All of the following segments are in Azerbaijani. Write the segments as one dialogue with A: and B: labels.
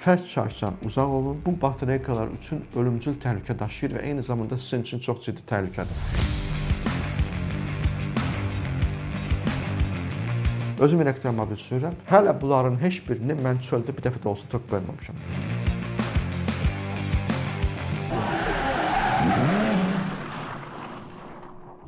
A: Fəs şarjdan uzaq olun. Bu batareykalar üçün ölümcül təhlükə daşıyır və eyni zamanda sizin üçün çox ciddi təhlükədir. Özüm elektromobil sürürəm. Hələ bunların heç birini mən çöldə bir dəfə də olsa tok qoymamışam.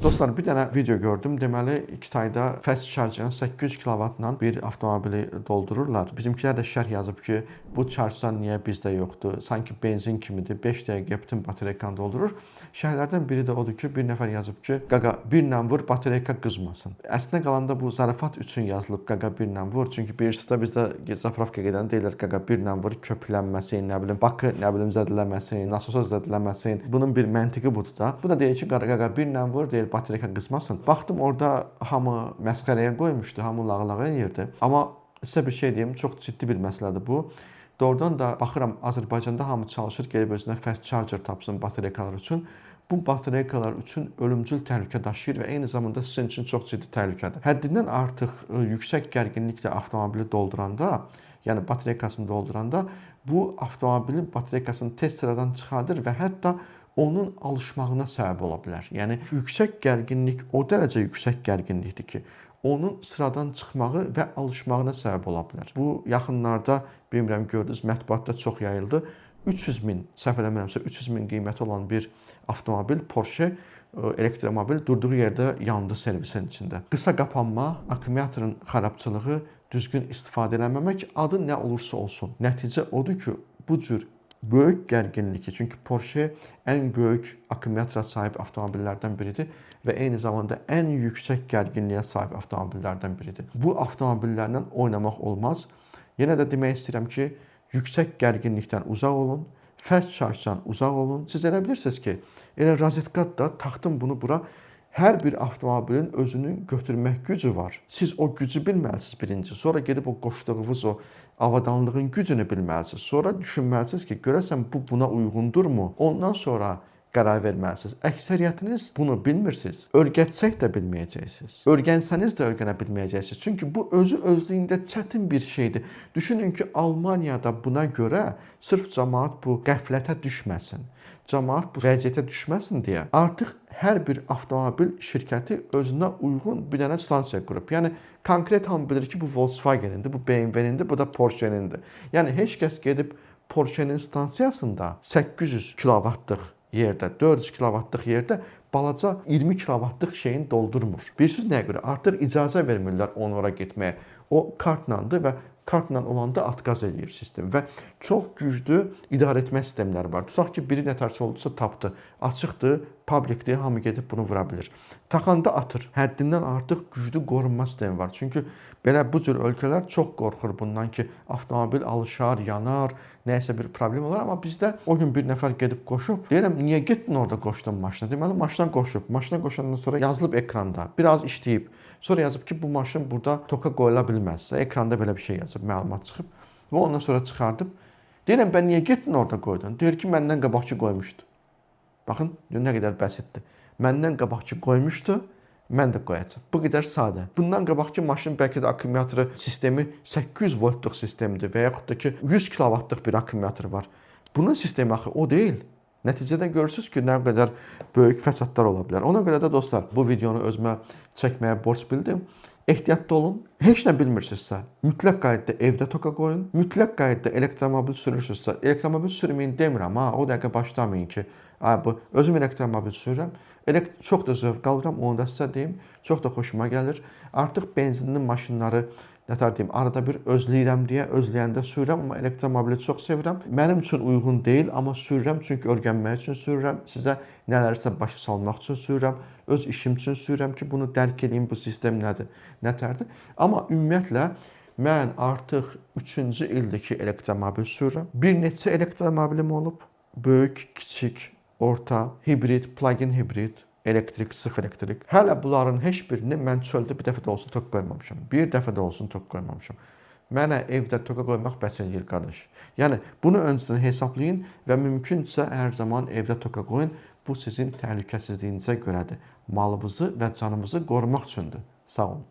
A: Dostlar, bir dənə video gördüm. Deməli, Kitayda fast charge'ın 800 kW-la bir avtomobili doldururlar. Bizimkilər də şərh yazıb ki, bu charge'dan niyə bizdə yoxdur? Sanki benzin kimidir. 5 dəqiqə bütün batareykanı doldurur. Şərhlərdən biri də odur ki, bir nəfər yazıb ki, qaqa birlə vur, batareyka qızmasın. Əslində qalanda bu zarafat üçün yazılıb, qaqa birlə vur. Çünki bilirsiniz, bizdə zapravka gedən deyirlər, qaqa birlə vur, köpüklənməsin, nə bilim, bakı, nə bilim, zədələməsin, nasosa zədələməsin. Bunun bir məntiqi budur da. Bu da deyir ki, qaqa birlə vur, deyir, batareyka qızmasın. Baxdım, orada hamı məsxərəyə qoymuşdu, hamı lağlağa edirdi. Amma sizə bir şey deyim, çox ciddi bir məsələdir bu. Doğrudan da baxıram, Azərbaycanda hamı çalışır, gəlib özünə fast charger tapsın batareykalar üçün. Bu batareykalar üçün ölümcül təhlükə daşıyır və eyni zamanda sizin üçün çox ciddi təhlükədir. Həddindən artıq yüksək gərginliklə avtomobili dolduranda, yəni batareykasını dolduranda, bu avtomobilin batareykasını tez sıradan çıxardır və hətta onun alışmağına səbəb ola bilər. Yəni yüksək gərginlik o dərəcə yüksək gərginlikdir ki, onun sıradan çıxmağı və alışmağına səbəb ola bilər. Bu yaxınlarda bilmirəm gördünüz, mətbuatda çox yayıldı. 300 min, səhv eləmirəmsə 300 min qiyməti olan bir avtomobil, Porsche elektromobil durduğu yerdə yandı servisin içində. Qısa qapanma, akkumulyatorun xarabçılığı, düzgün istifadə eləməmək, adı nə olursa olsun. Nəticə odur ki, bu cür böyük gərginlikli, çünki Porsche ən böyük akkumulyatora sahib avtomobillərdən biridir və eyni zamanda ən yüksək gərginliyə sahib avtomobillərdən biridir. Bu avtomobillərlə oynamaq olmaz. Yenə də demək istəyirəm ki, yüksək gərginlikdən uzaq olun, fast chargedan uzaq olun. Siz elə bilirsiniz ki, elə rozetkada da taxdım bunu bura. Hər bir avtomobilin özünün götürmək gücü var. Siz o gücü bilməlisiniz birinci. Sonra gedib o qoşduğunuz o avadanlığın gücünü bilməlisiniz. Sonra düşünməlisiniz ki, görəsən bu buna uyğundurmu? Ondan sonra qərar verməlisiniz. Əksəriyyətiniz bunu bilmirsiniz. Öyrətsək də bilməyəcəksiniz. Öyrənsəniz də öyrənə bilməyəcəksiniz. Çünki bu özü-özlüyündə çətin bir şeydir. Düşünün ki, Almaniyada buna görə sırf cəmaət bu qəflətə düşməsin, cəmaət bu vəziyyətə düşməsin deyə artıq hər bir avtomobil şirkəti özünə uyğun bir dənə stansiya qurub. Yəni konkret hamı bilir ki, bu Volkswagen-indir, bu BMW-nindir, bu da Porsche-nindir. Yəni heç kəs gedib Porsche-nin stansiyasında 800 kW-lıq yerdə, 400 kW-lıq yerdə balaca 20 kW-lıq şeyin doldurmur. Bilirsiniz nəyə görə? Artıq icazə vermirlər onu ora getməyə. O kartlandır və kartla olanda atqaz eləyir sistem və çox güclü idarə etmə sistemləri var. Tutaq ki, biri nətərsə oldusa tapdı, açıqdır, publikdir, hamı gedib bunu vura bilir. Taxanda atır. Həddindən artıq güclü qorunma sistemi var. Çünki belə bu cür ölkələr çox qorxur bundan ki, avtomobil alışar, yanar, nəyəsə bir problem olar. Amma bizdə o gün bir nəfər gedib qoşub, deyirəm, niyə getdin orada qoşdun maşına? Deməli, maşına qoşub. Maşına qoşandan sonra yazılıb ekranda, biraz işləyib. Sonra yazıb ki, bu maşın burada toka qoyula bilməz. Ekranda belə bir şey yazıb, məlumat çıxıb. Və ondan sonra çıxardıb. Deyirəm, ben niyə getdin orada qoydun? Deyir ki, məndən qabaqçı qoymuşdu. Baxın, nə qədər bəsitdir. Məndən qabaqçı qoymuşdu, mən də qoyacağam. Bu qədər sadə. Bundan qabaqki maşın bəlkə də akkumulatoru sistemi 800 voltluq sistemdir və yaxud da ki 100 kW-lıq bir akkumulyator var. Bunun sistemi axı o deyil. Nəticədən görürsünüz ki, nə qədər böyük fəsadlar ola bilər. Ona görə də dostlar, bu videonu özümə çəkməyə borc bildim. Ehtiyatlı olun. Heç nə bilmirsinizsə, mütləq qaydada evdə toka qoyun. Mütləq qaydada elektromobil sürürsünüzsə, elektromobil sürməyin demirəm, o dəqiqə başlamayın ki, özüm elektromobil sürürəm. Çox da zövq alıram, onu da sizə deyim. Çox da xoşuma gəlir. Artıq benzinli maşınları arada bir özləyirəm deyə, özləyəndə sürürəm, amma elektromobili çox sevirəm. Mənim üçün uyğun deyil, amma sürürəm, çünki öyrənmək üçün sürürəm. Sizə nələrsə başa salmaq üçün sürürəm. Öz işim üçün sürürəm ki, bunu dərk edeyim, bu sistem nədir, nətərdir. Amma ümumiyyətlə, mən artıq 3-cü ildir ki, elektromobil sürürəm. Bir neçə elektromobilim olub. Böyük, kiçik, orta, hibrid, plug-in hibrid, elektrik, sıfır elektrik. Hələ bunların heç birini mən çöldə bir dəfə də olsun tok qoymamışam. Bir dəfə də olsun tok qoymamışam. Mənə evdə toka qoymaq bəs eləyir, qardaş. Yəni, bunu öncədən hesablayın və mümkünsə hər zaman evdə toka qoyun. Bu sizin təhlükəsizliyinizə görədir. Malınızı və canınızı qorumaq üçündür. Sağ olun.